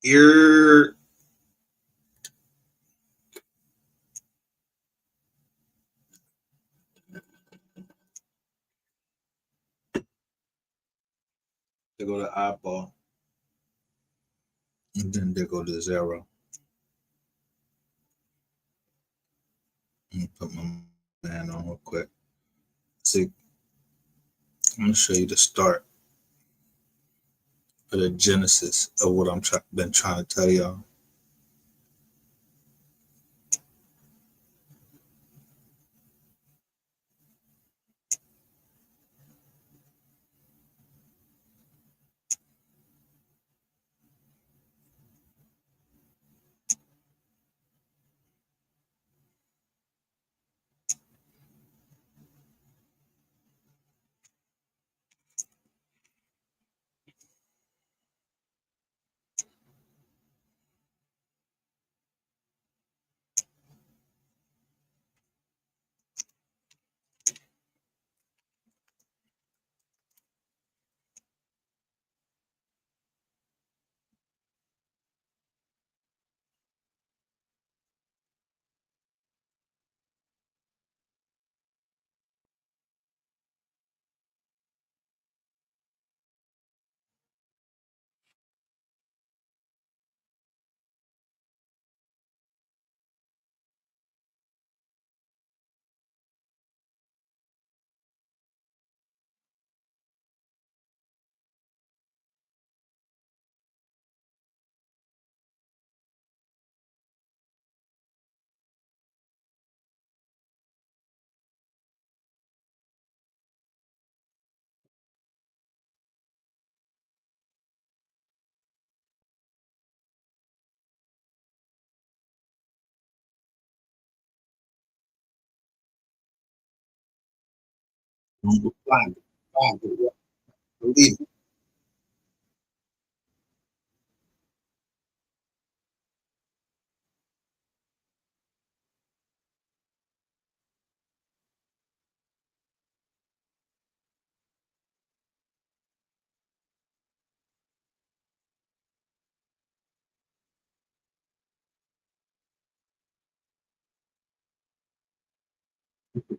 Ear. They go to eyeball. And then they go to 0. Let me put my man on real quick. See, I'm gonna show you the start of the genesis of what I'm been trying to tell y'all. Believe it.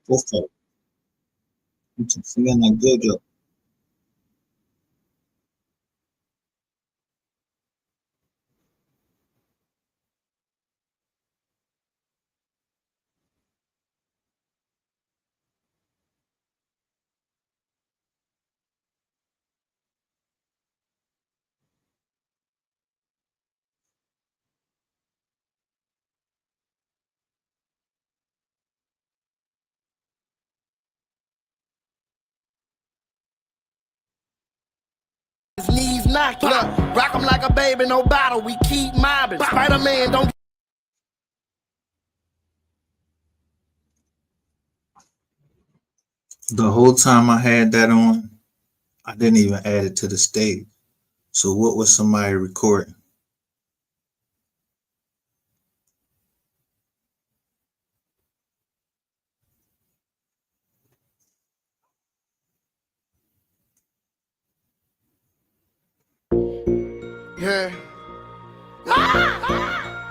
Perfect. It's feeling like good. His knees knocked up. Rock him like a baby, no bottle. We keep mobbing. Spider-Man don't. The whole time I had that on, I didn't even add it to the stage. So what was somebody recording? Yeah.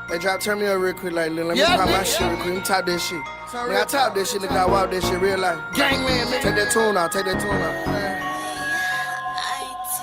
Hey, drop, turn me up real quick, like, let me pop my shit real quick. Let me top this shit. Nigga, I top this shit, nigga, I walk this shit real life. Gangland, nigga. Take that tune out, take that tune out.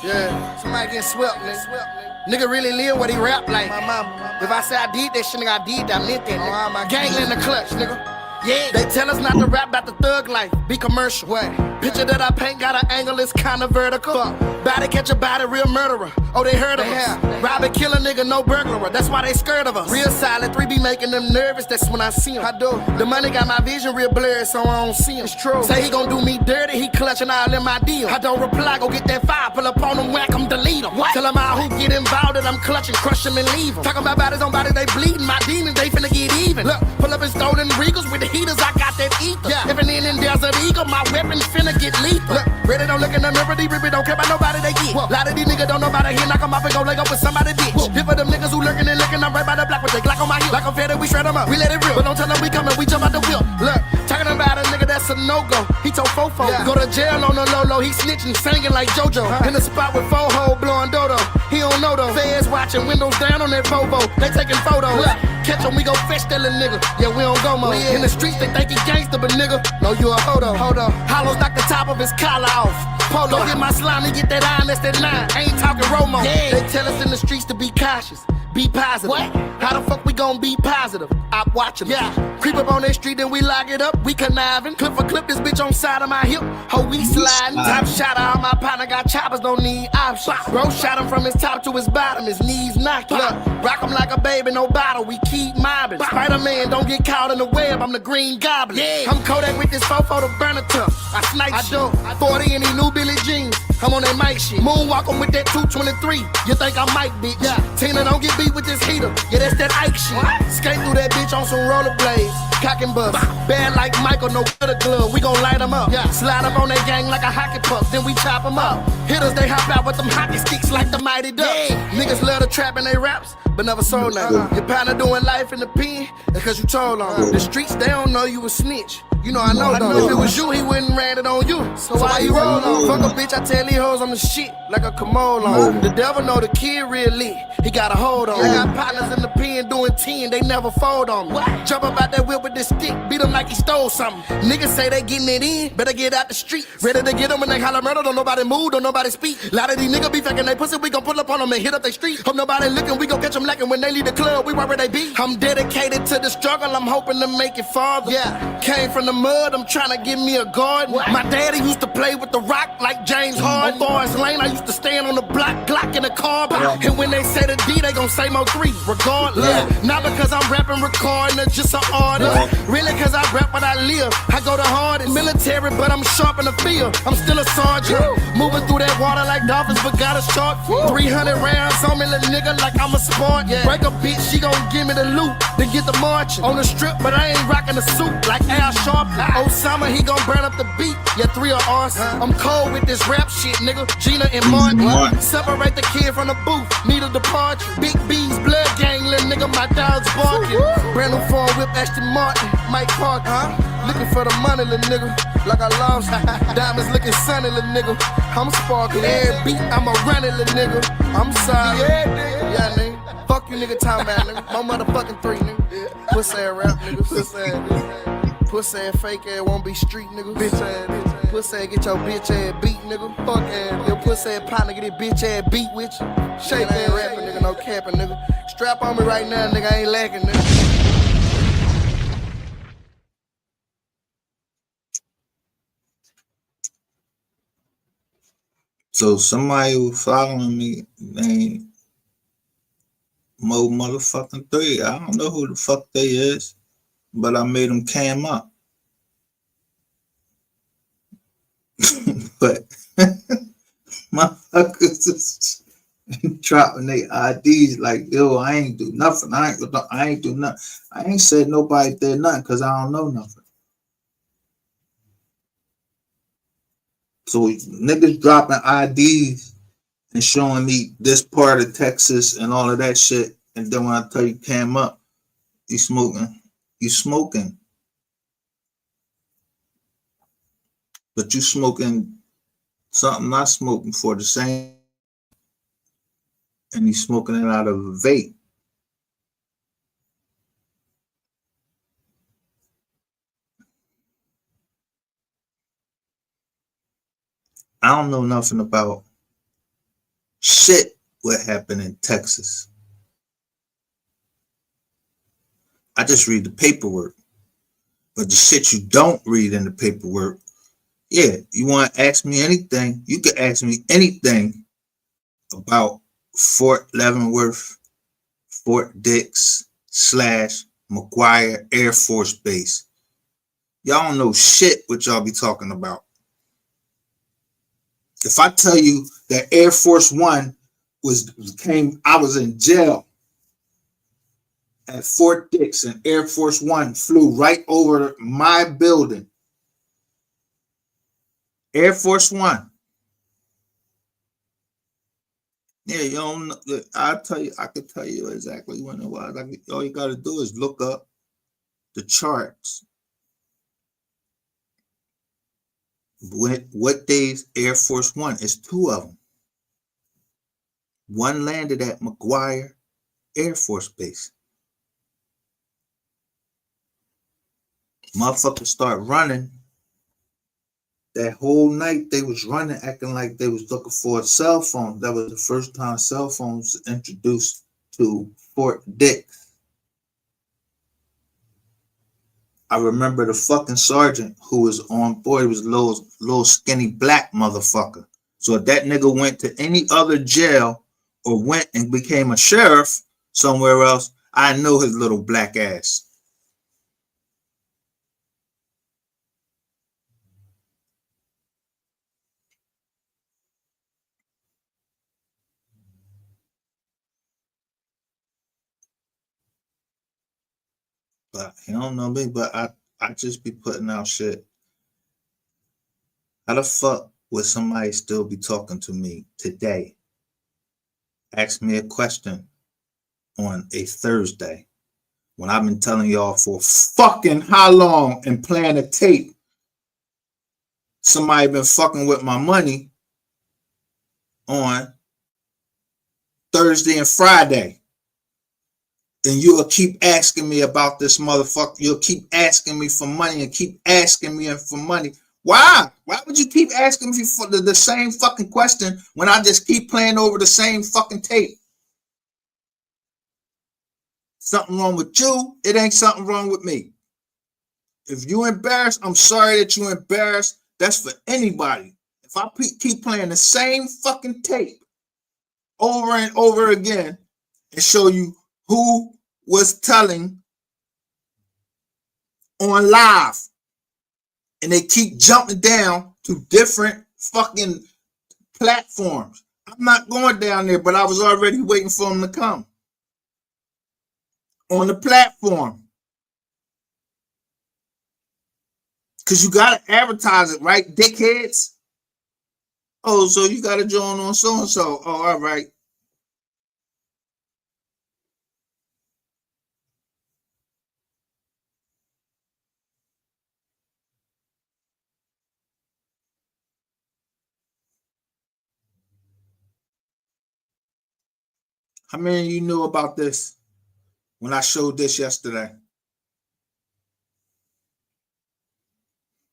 Yeah, somebody getting swept, nigga. Nigga really live what he rap like. My mama. If I say I did that shit, nigga, I did that, I meant that, nigga. Gangland in the clutch, nigga. Yeah, they tell us not to rap about the thug life, be commercial. What? Picture that I paint got an angle, it's kinda vertical. Body catch a body, real murderer. Oh, they heard of us. Rob and kill a nigga, no burglar. That's why they scared of us. Real silent, 3 be making them nervous, that's when I see him. I do. The money got my vision real blurry, so I don't see him. It's true. Say he gon' do me dirty, he clutching all in my deal. I don't reply, go get that fire, pull up on him, whack him, delete him. What? Tell him all who get involved that I'm clutching, crush him and leave him. Talking about bodies on bodies, they bleeding. My demons, they finna get even. Look, pull up in stolen Regals with the heaters, I got that ether. Yeah. If an in there's an eagle, my weapon finna get lethal. Look, ready don't look in the mirror, they don't care about nobody they get. Lot of these niggas don't know about it here, knock them off and go leg up with somebody bitch. Here for them niggas who lurking and looking, I'm right by the block with the Glock on my heel. Like I'm fed, we shred them up, we let it rip. But don't tell them we coming, we jump out the wheel. Look, talking about a nigga that's a no-go. He told Fofo, go to jail on the low-low, he snitching, singing like JoJo. In the spot with Fo-Ho, blowing dodo. He don't know though. Feds watching, windows down on that Volvo. They taking photos. Look, catch him, we gon' fetch that little nigga. Yeah, we don't go more. In the streets, they think he gangster, but nigga, no, you a hodo. Hollows knock the top of his collar off. Polo, go get my slime and get that iron, that's that 9. Ain't talking Romo. Yeah. They tell us in the streets to be cautious. Be positive. What? How the fuck we gon' be positive? I'm watching. Yeah. Creep up on that street, then we lock it up. We conniving. Clip for clip, this bitch on side of my hip. Ho, we sliding. Top shot all my partner got choppers, don't need options. Bro shot him from his top to his bottom, his knees knocked. Look, rock him like a baby, no bottle. We keep mobbing. Spider-Man, don't get caught in the web. I'm the Green Goblin. Yeah. I'm Kodak with this 4-4 to burn a tough. I snipe shit. 40 in these new Billie Jeans. I'm on that mic shit. Moonwalk him with that 223. You think I might, bitch? Yeah. Tina, don't get beat with this heater. Yeah, that's that Ike shit. Skate through that bitch on some rollerblades. Cock and bust. Bad like Michael, no gutter glove. We gon' light them up. Yeah. Slide up on that gang like a hockey puck. Then we chop them up. Hitters, they hop out with them hockey sticks like the Mighty Ducks. Yeah. Niggas love to trap in they raps, but never sold nothing. Your partner doing life in the pen, that's cause you told on. The streets, they don't know you a snitch. You know I know though. If it was you, he wouldn't ran it on you. So why you roll on? Fuck a bitch, I tell these hoes I'm the shit, like a Komodo on. The devil know the kid real lit, he got a hold on. I got partners in the pen doing 10, they never fold on me. Jump up out that whip with this stick, beat him like he stole something. Niggas say they getting it in, better get out the street. Ready to get them when they holler murder, don't nobody move, don't nobody speak. Lot of these niggas be faking they pussy, we gon' pull up on them and hit up they street. Hope nobody looking, we gon' catch them lacking when they leave the club, we right where they be. I'm dedicated to the struggle, I'm hoping to make it farther. Yeah, came from the mud, I'm trying to give me a garden. My daddy used to play with the rock like James Harden. Forest Lane, I used to stand on the block, Glock in the car. And when they say the D, they gon' say Mo3, regardless. Not because I'm rapping, recording, or just an artist. Really cause I rap what I live. I go the hardest. Military, but I'm sharp in the field. I'm still a sergeant. Moving through that water like dolphins, but got a shark. 300 rounds on me, little nigga, like I'm a sport. Break a bitch, she gon' give me the loot, then get the marching. On the strip, but I ain't rocking the suit like Al Sharp. Osama, he gon' burn up the beat. Yeah, 3 are arson. I'm cold with this rap shit, nigga. Gina and Martin. Separate the kid from the booth. Need a departure. Big B's blood gang, little nigga. My dog's barking. Brand new phone whip, Ashton Martin. Mike Parker. Looking for the money, little nigga. Like I lost it. Diamonds looking sunny, little nigga. I'm sparking. Every beat, I'ma run it, little nigga. I'm sorry. Yeah, nigga. Fuck you, nigga. Time out, nigga. My motherfucking 3, nigga. Pussy ass rap, nigga. Pussy ass. Pussy ass fake ass won't be street, nigga. Bitch ass. Pussy ass get your bitch ass beat, nigga. Fuck ass. Your pussy ass partner get his bitch ass beat with you. Shake ass rapping, nigga. No capping, nigga. Strap on me right now, nigga. I ain't lacking, nigga. So somebody who following me named MOV3MBER. I don't know who the fuck they is, but I made them cam up. But motherfuckers is dropping their IDs like, yo, I ain't do nothing. I ain't do nothing. I ain't said nobody did nothing because I don't know nothing. So niggas dropping IDs and showing me this part of Texas and all of that shit. And then when I tell you cam up, you smoking. You smoking. But you smoking something I smoking for the same. And you smoking it out of a vape. I don't know nothing about shit what happened in Texas. I just read the paperwork. But the shit you don't read in the paperwork, yeah, you want to ask me anything, you can ask me anything about Fort Leavenworth, Fort DIX / McQUIRRE Air Force Base. Y'all don't know shit what y'all be talking about. If I tell you that Air Force One I was in jail at Fort Dix and Air Force One flew right over my building. Air Force One. Yeah, you don't know, I could tell you exactly when it was. All you gotta do is look up the charts. What days Air Force One? It's 2 of them. One landed at McQUIRRE Air Force Base. Motherfuckers start running. That whole night they was running, acting like they was looking for a cell phone. That was the first time cell phones was introduced to Fort DIX. I remember the fucking sergeant who was on board. He was a little skinny black motherfucker. So if that nigga went to any other jail or went and became a sheriff somewhere else, I know his little black ass. But he don't know me, but I just be putting out shit. How the fuck would somebody still be talking to me today? Ask me a question on a Thursday when I've been telling y'all for fucking how long and playing a tape. Somebody been fucking with my money on Thursday and Friday. And you'll keep asking me about this motherfucker. You'll keep asking me for money and keep asking me for money. Why? Why would you keep asking me for the same fucking question when I just keep playing over the same fucking tape? Something wrong with you, it ain't something wrong with me. If you embarrassed, I'm sorry that you embarrassed. That's for anybody. If I keep playing the same fucking tape over and over again and show you who was telling on live, and they keep jumping down to different fucking platforms. I'm not going down there, but I was already waiting for them to come on the platform. Because you got to advertise it, right, dickheads? Oh, so you got to join on so-and-so. Oh, all right. How many of you knew about this when I showed this yesterday?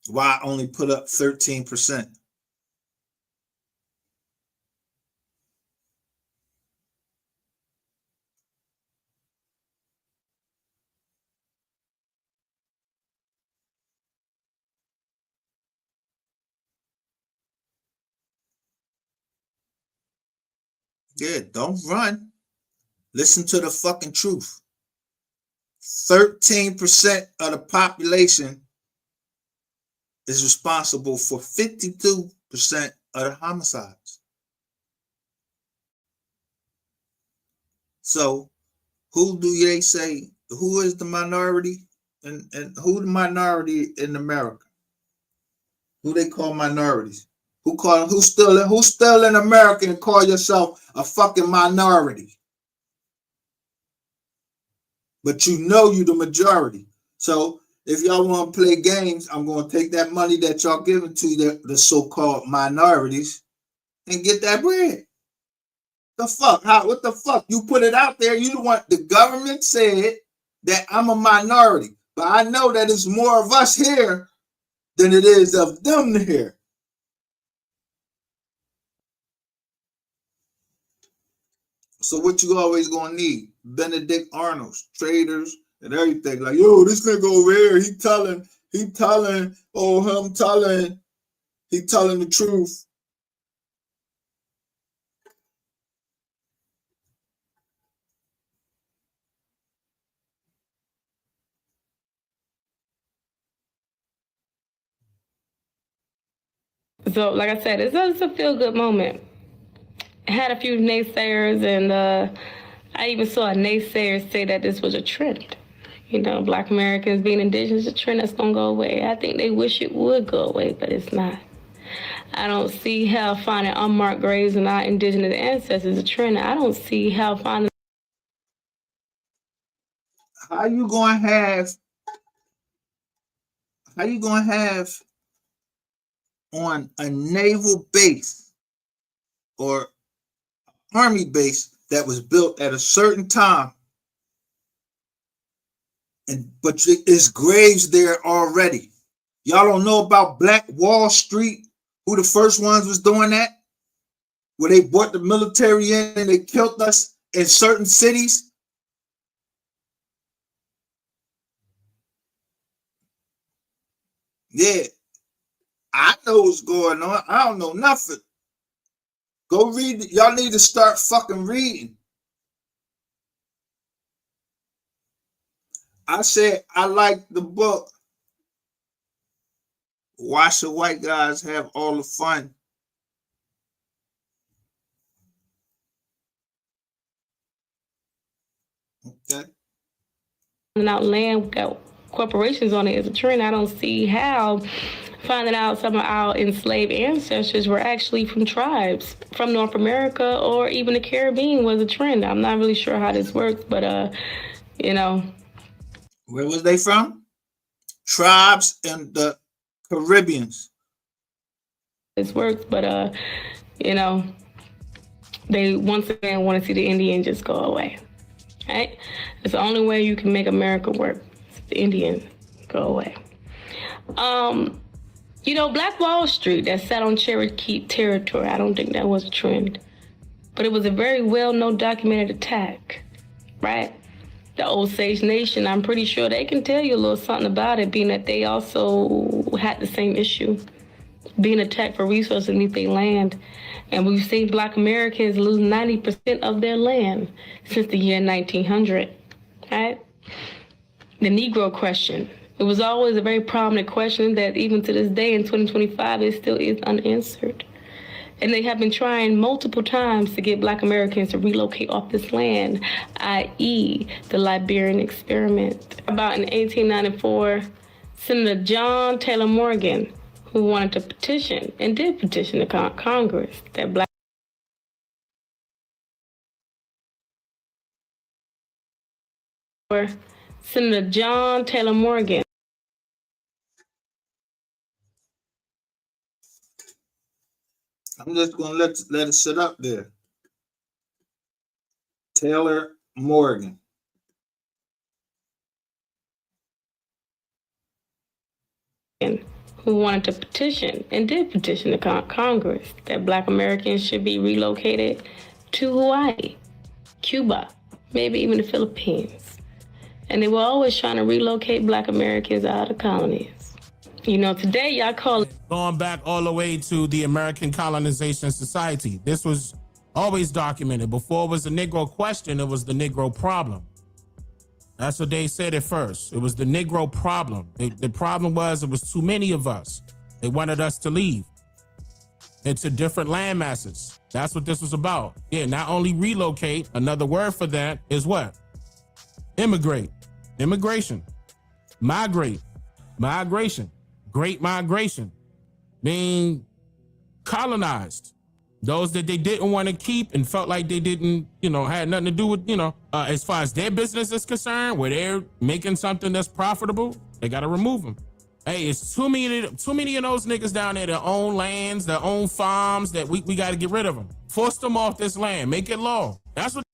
Why I only put up 13%? Yeah, don't run. Listen to the fucking truth. 13% of the population is responsible for 52% of the homicides. So who do they say, who is the minority and who the minority in America? Who they call minorities? Who's still in America and call yourself a fucking minority? But you know you the majority. So if y'all want to play games, I'm going to take that money that y'all giving to the so-called minorities and get that bread. The fuck? What the fuck? You put it out there. You want the government said that I'm a minority, but I know that it's more of us here than it is of them here. So what you always gonna need? Benedict Arnold's, traders, and everything. Like, yo, this nigga over here, he telling, he telling the truth. So, like I said, it's a feel-good moment. I had a few naysayers, and I even saw a naysayer say that this was a trend. You know, Black Americans being indigenous is a trend that's going to go away. I think they wish it would go away, but it's not. I don't see how finding unmarked graves and our indigenous ancestors is a trend. I don't see how finding... How you gonna have on a naval base or army base that was built at a certain time, but it's graves there already. Y'all don't know about Black Wall Street, who the first ones was doing that, where they brought the military in and they killed us in certain cities. Yeah, I know what's going on. I don't know nothing. Go read it. Y'all need to start fucking reading. I said I like the book. Why should white guys have all the fun? Okay. Out land got corporations on it is a trend. I don't see how finding out some of our enslaved ancestors were actually from tribes from North America or even the Caribbean was a trend. I'm not really sure how this works, but you know. Where was they from? Tribes in the Caribbeans. This works, but you know, they once again want to see the Indian just go away. Right? It's the only way you can make America work. The Indians go away. You know, Black Wall Street that sat on Cherokee territory, I don't think that was a trend. But it was a very well-known documented attack, right? The Osage Nation, I'm pretty sure they can tell you a little something about it, being that they also had the same issue, being attacked for resources beneath their land. And we've seen Black Americans lose 90% of their land since the year 1900, right? The Negro question. It was always a very prominent question that even to this day in 2025, it still is unanswered. And they have been trying multiple times to get Black Americans to relocate off this land, i.e. the Liberian experiment. About in 1894, Senator John Taylor Morgan, who wanted to petition and did petition the Congress that Black Senator John Taylor Morgan. I'm just gonna let it sit up there. Taylor Morgan. Who wanted to petition and did petition the Congress that Black Americans should be relocated to Hawaii, Cuba, maybe even the Philippines. And they were always trying to relocate Black Americans out of the colonies. You know, today y'all call it. Going back all the way to the American Colonization Society. This was always documented. Before it was the Negro question, it was the Negro problem. That's what they said at first. It was the Negro problem. The problem was it was too many of us. They wanted us to leave into different land masses. That's what this was about. Yeah, not only relocate, another word for that is what? Immigrate. Immigration. Migrate. Migration. Great migration. Being colonized. Those that they didn't want to keep and felt like they didn't, had nothing to do with, as far as their business is concerned, where they're making something that's profitable, they got to remove them. Hey, it's too many of those niggas down there that own lands, that own farms, that we got to get rid of them. Force them off this land. Make it law. That's what.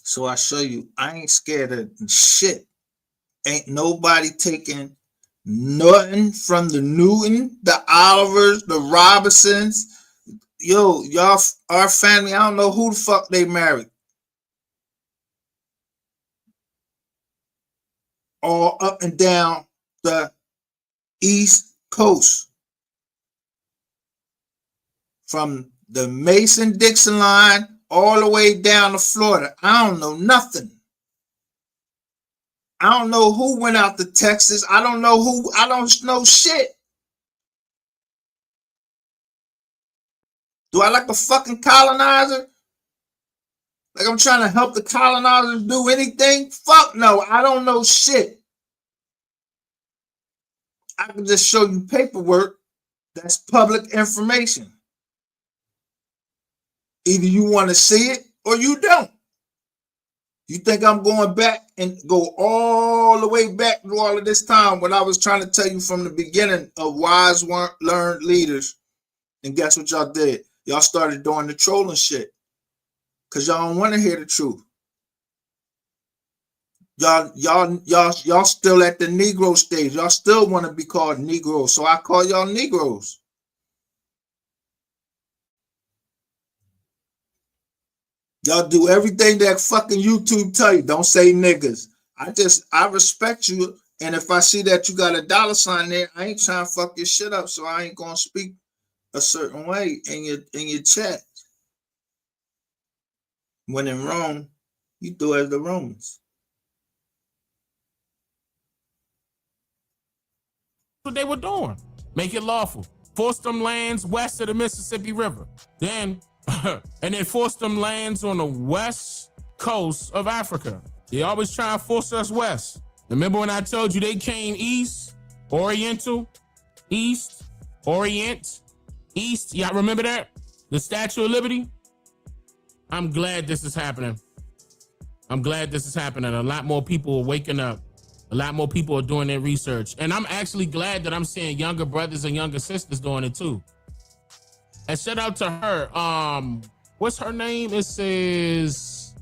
So I show you, I ain't scared of shit. Ain't nobody taking nothing from the Newton, the Olivers, the Robinsons. Yo, y'all, our family, I don't know who the fuck they married. All up and down the East Coast. From the Mason-Dixon line all the way down to Florida. I don't know nothing. I don't know who went out to Texas. I don't know shit. Do I like a fucking colonizer? Like I'm trying to help the colonizers do anything? Fuck no, I don't know shit. I can just show you paperwork that's public information. Either you want to see it or you don't. You think I'm going back and go all the way back to all of this time when I was trying to tell you from the beginning of wise learned leaders And guess what y'all did? Y'all started doing the trolling shit. Cause y'all don't want to hear the truth. Y'all still at the Negro stage. Y'all still want to be called Negroes. So I call y'all Negroes. Y'all do everything that fucking YouTube tell you. Don't say niggas. I respect you. And if I see that you got a $sign there, I ain't trying to fuck your shit up. So I ain't gonna speak a certain way in your chat. When in Rome, you do as the Romans. What they were doing. Make it lawful. Force them lands west of the Mississippi River. Then, and then force them lands on the west coast of Africa. They always try to force us west. Remember when I told you they came east, Oriental, east, Orient, east? Y'all remember that? The Statue of Liberty? I'm glad this is happening. I'm glad this is happening. A lot more people are waking up. A lot more people are doing their research. And I'm actually glad that I'm seeing younger brothers and younger sisters doing it too. And shout out to her. What's her name? It says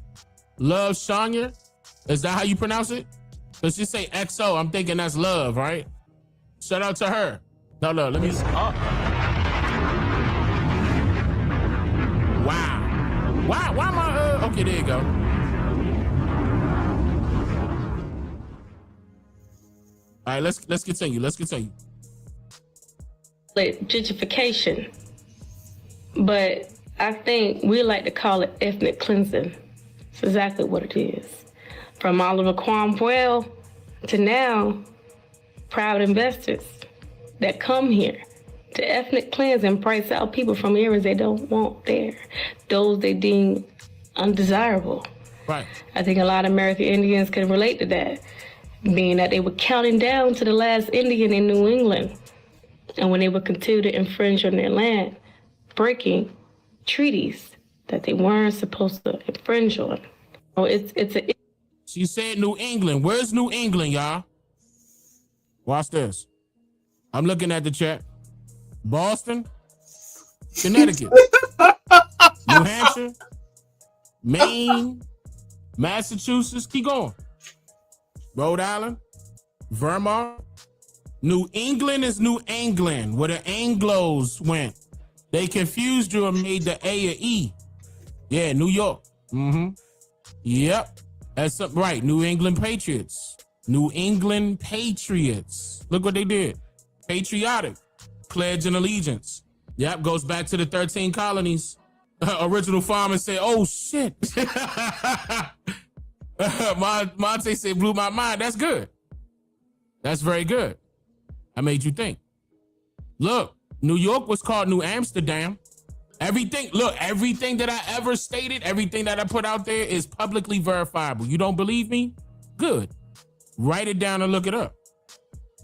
Love Shanya. Is that how you pronounce it? Because she say XO. I'm thinking that's love, right? Shout out to her. No, let me see. Oh. Wow. Why am I, okay, there you go. All right, let's continue. Let's continue. Like gentrification, but I think we like to call it ethnic cleansing. It's exactly what it is. From Oliver Cromwell to now, private investors that come here to ethnic cleanse and price out people from areas they don't want there, those they deem undesirable. Right. I think a lot of American Indians can relate to that, being that they were counting down to the last Indian in New England. And when they would continue to infringe on their land, breaking treaties that they weren't supposed to infringe on. Oh, She said New England. Where's New England, y'all? Watch this. I'm looking at the chat. Boston, Connecticut, New Hampshire, Maine, Massachusetts. Keep going. Rhode Island, Vermont. New England is New England, where the Anglos went. They confused you and made the A a E. Yeah, New York. Yep. That's right. New England Patriots. New England Patriots. Look what they did. Patriotic. Pledge and allegiance. Yep, goes back to the 13 colonies. Original farmers say, oh shit. Monte said, blew my mind. That's good. That's very good. I made you think. Look, New York was called New Amsterdam. Everything that I ever stated, everything that I put out there is publicly verifiable. You don't believe me? Good. Write it down and look it up.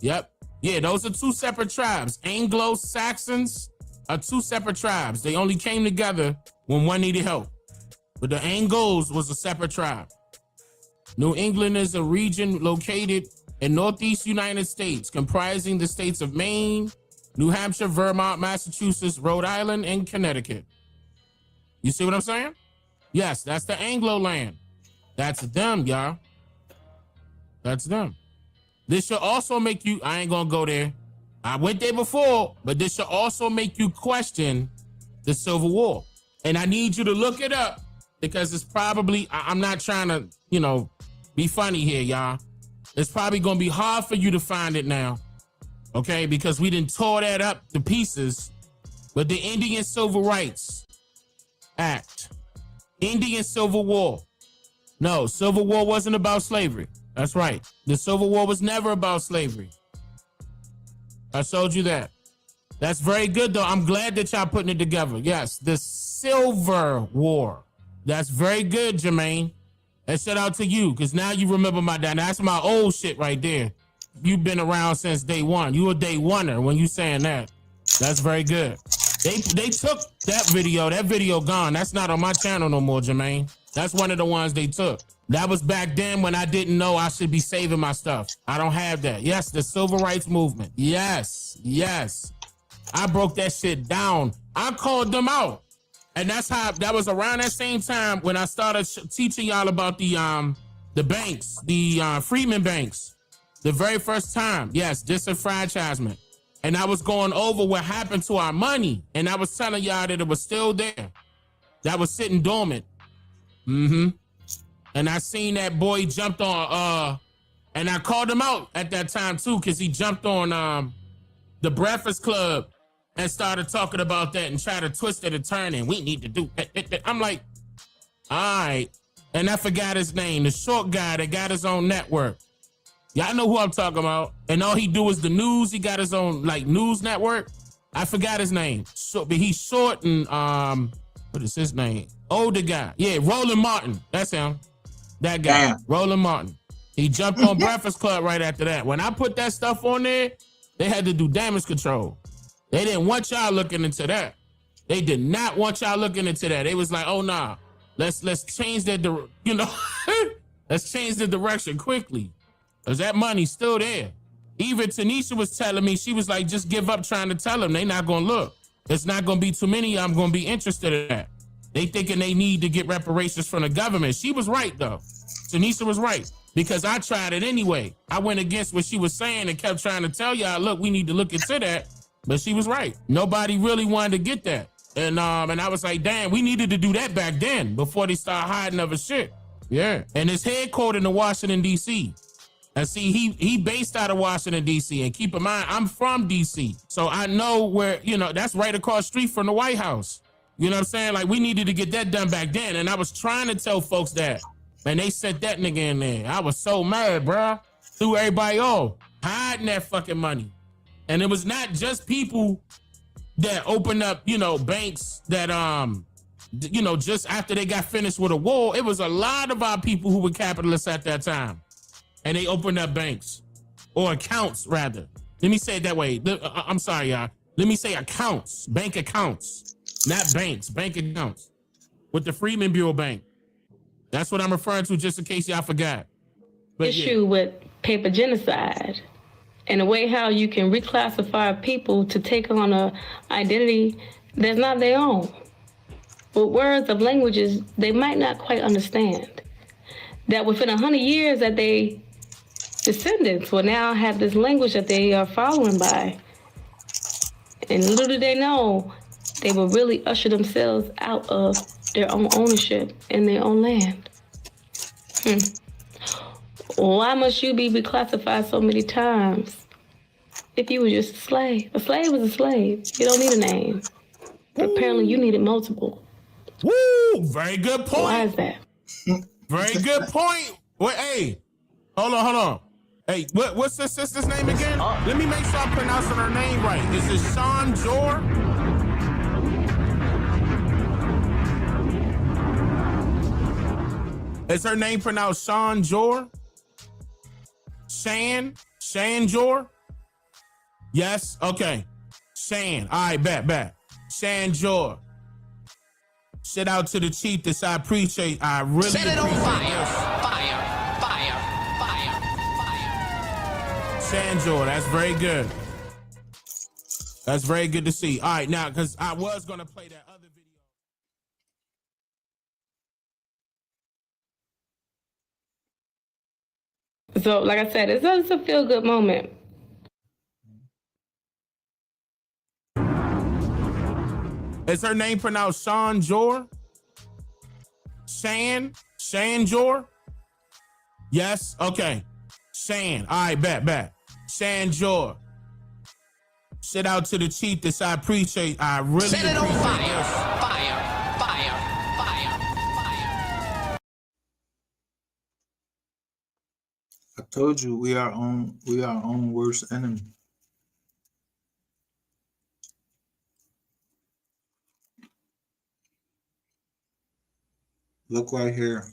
Yep. Yeah, those are two separate tribes. Anglo-Saxons are two separate tribes. They only came together when one needed help. But the Angles was a separate tribe. New England is a region located in Northeast United States, comprising the states of Maine, New Hampshire, Vermont, Massachusetts, Rhode Island, and Connecticut. You see what I'm saying? Yes, that's the Anglo land. That's them, y'all. That's them. This should also make you, I ain't gonna go there. I went there before, but this should also make you question the Civil War. And I need you to look it up because it's probably, I'm not trying to, be funny here, y'all. It's probably gonna be hard for you to find it now. Okay, because we didn't tore that up to pieces. But the Indian Civil Rights Act, Indian Civil War. No, Civil War wasn't about slavery. That's right. The Civil War was never about slavery. I showed you that. That's very good, though. I'm glad that y'all putting it together. Yes, the Silver War. That's very good, Jermaine. And shout out to you, because now you remember my dad. That's my old shit right there. You've been around since day one. You a day oneer when you saying that. That's very good. They took that video gone. That's not on my channel no more, Jermaine. That's one of the ones they took. That was back then when I didn't know I should be saving my stuff. I don't have that. Yes, the Civil Rights Movement. Yes. I broke that shit down. I called them out. And that was around that same time when I started teaching y'all about the banks, the Freeman banks. The very first time, yes, disenfranchisement. And I was going over what happened to our money. And I was telling y'all that it was still there. That was sitting dormant. And I seen that boy jumped on, and I called him out at that time too, because he jumped on the Breakfast Club and started talking about that and tried to twist it and turn it. We need to do that. I'm like, all right. And I forgot his name, the short guy that got his own network. Y'all know who I'm talking about. And all he do is the news. He got his own like news network. I forgot his name. So, but he's short and what is his name? Older guy. Yeah, Roland Martin. That's him. That guy. Damn. Roland Martin. He jumped on Breakfast Club right after that. When I put that stuff on there, they had to do damage control. They didn't want y'all looking into that. They did not want y'all looking into that. They was like, oh nah, let's change that, let's change the direction quickly. Cause that money's still there. Even Tanisha was telling me, she was like, just give up trying to tell them. They not gonna look. It's not gonna be too many I'm gonna be interested in that. They thinking they need to get reparations from the government. She was right though. Tanisha was right. Because I tried it anyway. I went against what she was saying and kept trying to tell y'all, look, we need to look into that. But she was right. Nobody really wanted to get that. And I was like, damn, we needed to do that back then before they start hiding other shit. Yeah. And it's headquartered in Washington, D.C. And see, he based out of Washington, D.C. And keep in mind, I'm from D.C. So I know where, that's right across the street from the White House. You know what I'm saying? Like, we needed to get that done back then. And I was trying to tell folks that. And they sent that nigga in there. I was so mad, bro. Threw everybody off, hiding that fucking money. And it was not just people that opened up, banks that, just after they got finished with a war. It was a lot of our people who were capitalists at that time. And they opened up banks or accounts, rather. Let me say it that way. I'm sorry, y'all. Let me say accounts, bank accounts, not banks, bank accounts with the Freeman Bureau Bank. That's what I'm referring to, just in case y'all forgot. But issue with paper genocide and the way how you can reclassify people to take on a identity that's not their own. With words of languages they might not quite understand. That within 100 years that they descendants will now have this language that they are following by. And little do they know, they will really usher themselves out of their own ownership in their own land. Why must you be reclassified so many times if you were just a slave? A slave was a slave. You don't need a name. But apparently you needed multiple. Woo! Very good point. Why is that? Very good point. Wait, hey, hold on. Hey, what's the sister's name again? Let me make sure I'm pronouncing her name right. Is it Sean Jor? Is her name pronounced Sean Jor? Shan Jor? Yes? Okay. Shan. All right, bet. Shan Jor. Shout out to the chiefess. I appreciate. I really set it on fire. Shan Jor, that's very good. That's very good to see. All right, now, because I was going to play that other video. So, like I said, it's a feel-good moment. Is her name pronounced Sean Jor? Shan Jor? Yes? Okay. Shan. All right, bet. Shan Jor. Shout out to the chiefess. I appreciate. I really set it on fire. I told you we are our own worst enemy. Look right here.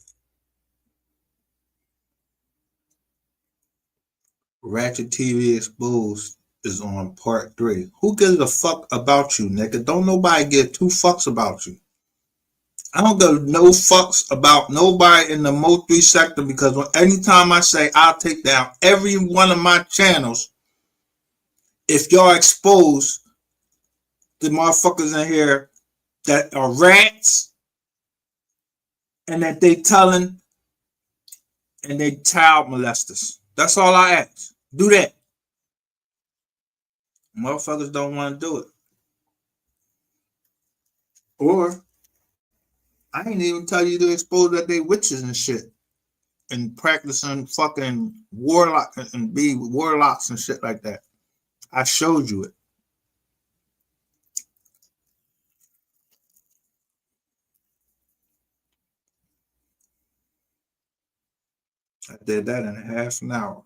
Ratchet TV Exposed is on part 3. Who gives a fuck about you, nigga? Don't nobody give 2 fucks about you. I don't give no fucks about nobody in the MOV3 sector, because anytime I say I'll take down every one of my channels, if y'all expose the motherfuckers in here that are rats and that they telling and they child molesters. That's all I ask. Do that. Motherfuckers don't want to do it. Or I ain't even tell you to expose that they witches and shit and practicing fucking warlock and be warlocks and shit like that. I showed you it. I did that in half an hour.